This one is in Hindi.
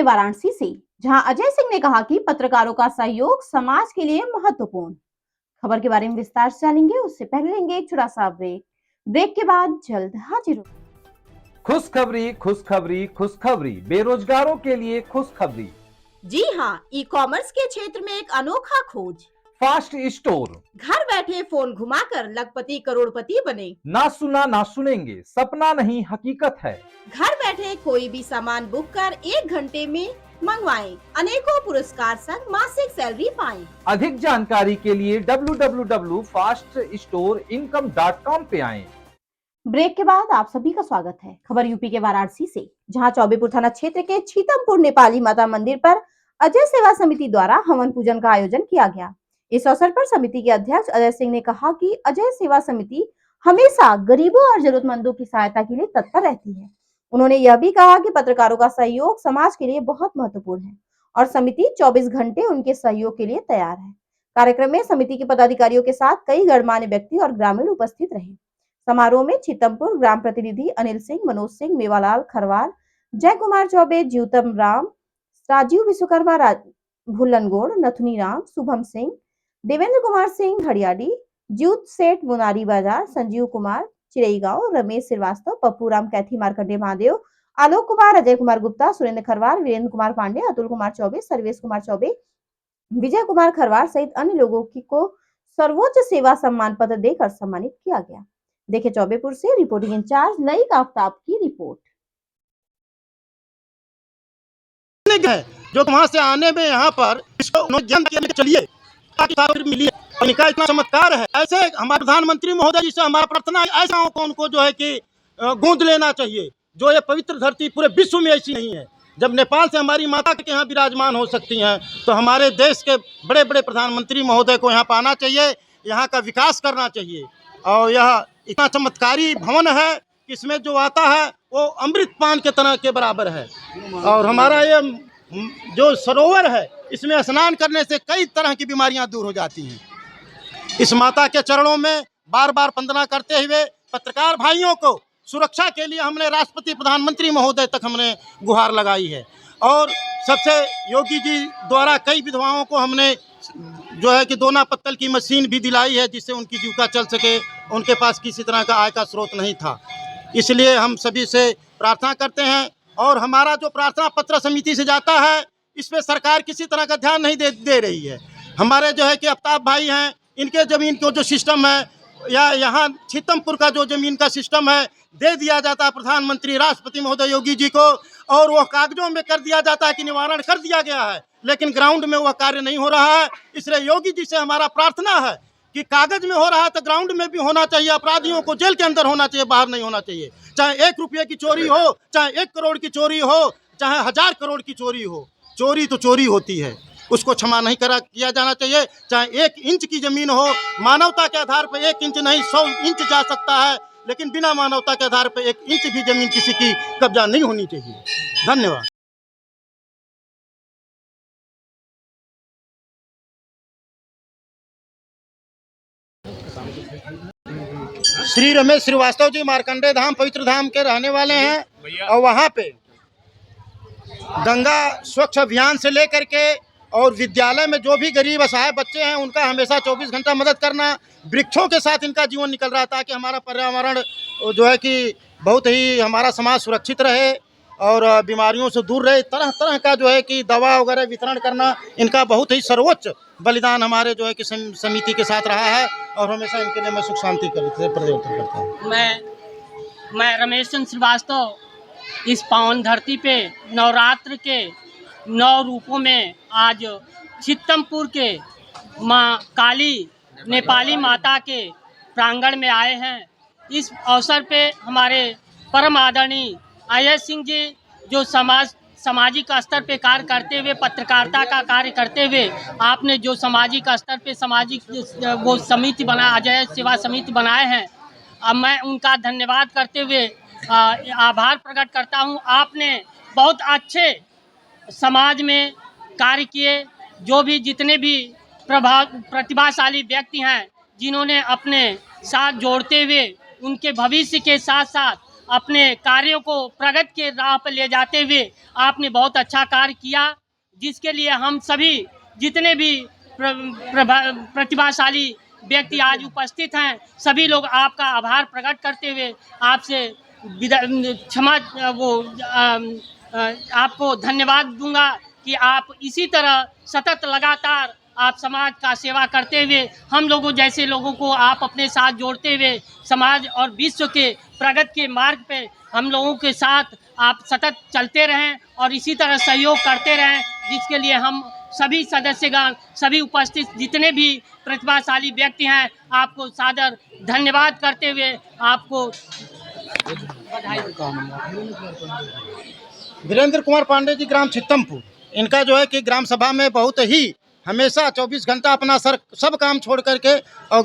के वाराणसी से, जहां अजय सिंह ने कहा कि पत्रकारों का सहयोग समाज के लिए महत्वपूर्ण। खबर के बारे में विस्तार से जानेंगे, उससे पहले लेंगे एक छोटा सा ब्रेक। ब्रेक के बाद जल्द हाजिर हो। खुशखबरी खुशखबरी खुशखबरी, बेरोजगारों के लिए खुशखबरी। जी हाँ, ई कॉमर्स के क्षेत्र में एक अनोखा खोज। Fast store. घर बैठे फोन घुमाकर लखपति करोड़पति बने। ना सुना ना सुनेंगे, सपना नहीं हकीकत है। घर बैठे कोई भी सामान बुक कर 1 घंटे में मंगवाएं। अनेकों पुरस्कार संग मासिक सैलरी पाएं। अधिक जानकारी के लिए www.faststoreincome.com पे आएं। ब्रेक के बाद आप सभी का स्वागत है। खबर यूपी के वाराणसी से, जहां चौबेपुर थाना क्षेत्र के छीतमपुर नेपाली माता मंदिर पर अजय सेवा समिति द्वारा हवन पूजन का आयोजन किया गया। इस अवसर पर समिति के अध्यक्ष अजय सिंह ने कहा कि अजय सेवा समिति हमेशा गरीबों और जरूरतमंदों की सहायता के लिए तत्पर रहती है। उन्होंने यह भी कहा कि पत्रकारों का सहयोग समाज के लिए बहुत महत्वपूर्ण है और समिति 24 घंटे उनके सहयोग के लिए तैयार है। कार्यक्रम में समिति के पदाधिकारियों के साथ कई गणमान्य व्यक्ति और ग्रामीण उपस्थित रहे। समारोह में छीतमपुर ग्राम प्रतिनिधि अनिल सिंह, मनोज सिंह, मेवालाल खरवार, जय कुमार चौबे, जीवतम राम, राजीव विश्वकर्मा, भुल्लनगोड़, नथुनी राम, शुभम सिंह, देवेंद्र कुमार सिंह हरियाडी, ज्यूत सेठ मुनारी बाजार, संजीव कुमार चिरईगांव, रमेश श्रीवास्तव, पप्पू राम कैथी, मार्कंडेय महादेव, आलोक कुमार, अजय कुमार गुप्ता, सुरेंद्र खरवार, वीरेंद्र कुमार पांडे, अतुल कुमार चौबे, सर्वेश कुमार चौबे, विजय कुमार खरवार सहित अन्य लोगों को सर्वोच्च सेवा सम्मान पत्र देकर सम्मानित किया गया। देखे चौबेपुर से रिपोर्टिंग इंचार्ज लईक आफ्ताब की रिपोर्ट। जो वहां से आने में यहाँ पर चलिए मिली इनका इतना चमत्कार है। ऐसे हमारे प्रधानमंत्री महोदय जी से हमारा प्रार्थना है, ऐसा को उनको जो है कि गूंज लेना चाहिए। जो ये पवित्र धरती पूरे विश्व में ऐसी नहीं है। जब नेपाल से हमारी माता के यहाँ विराजमान हो सकती हैं, तो हमारे देश के बड़े बड़े प्रधानमंत्री महोदय को यहाँ पाना चाहिए, यहाँ का विकास करना चाहिए। और यह इतना चमत्कारी भवन है कि इसमें जो आता है वो अमृत पान के तरह के बराबर है। और हमारा ये जो सरोवर है, इसमें स्नान करने से कई तरह की बीमारियां दूर हो जाती हैं। इस माता के चरणों में बार बार वंदना करते हुए पत्रकार भाइयों को सुरक्षा के लिए हमने राष्ट्रपति प्रधानमंत्री महोदय तक हमने गुहार लगाई है। और सबसे योगी जी द्वारा कई विधवाओं को हमने जो है कि दोना पत्तल की मशीन भी दिलाई है, जिससे उनकी जीविका चल सके। उनके पास किसी तरह का आय का स्रोत नहीं था। इसलिए हम सभी से प्रार्थना करते हैं, और हमारा जो प्रार्थना पत्र समिति से जाता है, इस पर सरकार किसी तरह का ध्यान नहीं दे रही है। हमारे जो है कि आफ्ताब भाई हैं, इनके ज़मीन को जो सिस्टम है, या यहाँ छीतमपुर का जो ज़मीन का सिस्टम है, दे दिया जाता है प्रधानमंत्री राष्ट्रपति महोदय योगी जी को, और वह कागजों में कर दिया जाता है कि निवारण कर दिया गया है, लेकिन ग्राउंड में वह कार्य नहीं हो रहा है। इसलिए योगी जी से हमारा प्रार्थना है कि कागज में हो रहा है तो ग्राउंड में भी होना चाहिए। अपराधियों को जेल के अंदर होना चाहिए, बाहर नहीं होना चाहिए। चाहे 1 रुपये की चोरी हो, चाहे 1 करोड़ की चोरी हो, चाहे 1000 करोड़ की चोरी हो, चोरी तो चोरी होती है, उसको क्षमा नहीं किया जाना चाहिए। चाहे 1 इंच की ज़मीन हो, मानवता के आधार पर 1 इंच नहीं 100 इंच जा सकता है, लेकिन बिना मानवता के आधार पर 1 इंच भी ज़मीन किसी की कब्जा नहीं होनी चाहिए। धन्यवाद। श्री रमेश श्रीवास्तव जी मार्कंडेय धाम पवित्र धाम के रहने वाले हैं, और वहाँ पे गंगा स्वच्छ अभियान से लेकर के और विद्यालय में जो भी गरीब असहाय बच्चे हैं, उनका हमेशा 24 घंटा मदद करना। वृक्षों के साथ इनका जीवन निकल रहा था कि हमारा पर्यावरण जो है कि बहुत ही हमारा समाज सुरक्षित रहे और बीमारियों से दूर रहे। तरह तरह का जो है कि दवा वगैरह वितरण करना, इनका बहुत ही सर्वोच्च बलिदान हमारे जो है कि समिति के साथ रहा है, और हमेशा इनके लिए मैं सुख शांति परिवर्तन करता हूँ। मैं रमेश चंद्र श्रीवास्तव इस पावन धरती पे नवरात्र के 9 रूपों में आज छीतमपुर के माँ काली नेपाली माता के प्रांगण में आए हैं। इस अवसर पे हमारे परम आदरणीय अजय सिंह जी, जो सामाजिक स्तर पे कार्य करते हुए, पत्रकारिता का कार्य करते हुए, आपने जो सामाजिक स्तर पे वो समिति बना, अजय सेवा समिति बनाए हैं, अब मैं उनका धन्यवाद करते हुए आभार प्रकट करता हूं। आपने बहुत अच्छे समाज में कार्य किए। जो भी जितने भी प्रतिभाशाली व्यक्ति हैं, जिन्होंने अपने साथ जोड़ते हुए उनके भविष्य के साथ साथ अपने कार्यों को प्रगति के राह पर ले जाते हुए आपने बहुत अच्छा कार्य किया, जिसके लिए हम सभी जितने भी प्रतिभाशाली व्यक्ति आज उपस्थित हैं, सभी लोग आपका आभार प्रकट करते हुए आपसे आपको धन्यवाद दूंगा कि आप इसी तरह सतत लगातार आप समाज का सेवा करते हुए हम लोगों जैसे लोगों को आप अपने साथ जोड़ते हुए समाज और विश्व के प्रगति के मार्ग पे हम लोगों के साथ आप सतत चलते रहें और इसी तरह सहयोग करते रहें, जिसके लिए हम सभी सदस्यगण, सभी उपस्थित जितने भी प्रतिभाशाली व्यक्ति हैं, आपको सादर धन्यवाद करते हुए आपको वीरेंद्र कुमार पांडे जी, ग्राम छित्तमपुर। इनका जो है कि ग्राम सभा में बहुत ही हमेशा 24 घंटा अपना सब काम छोड़ करके और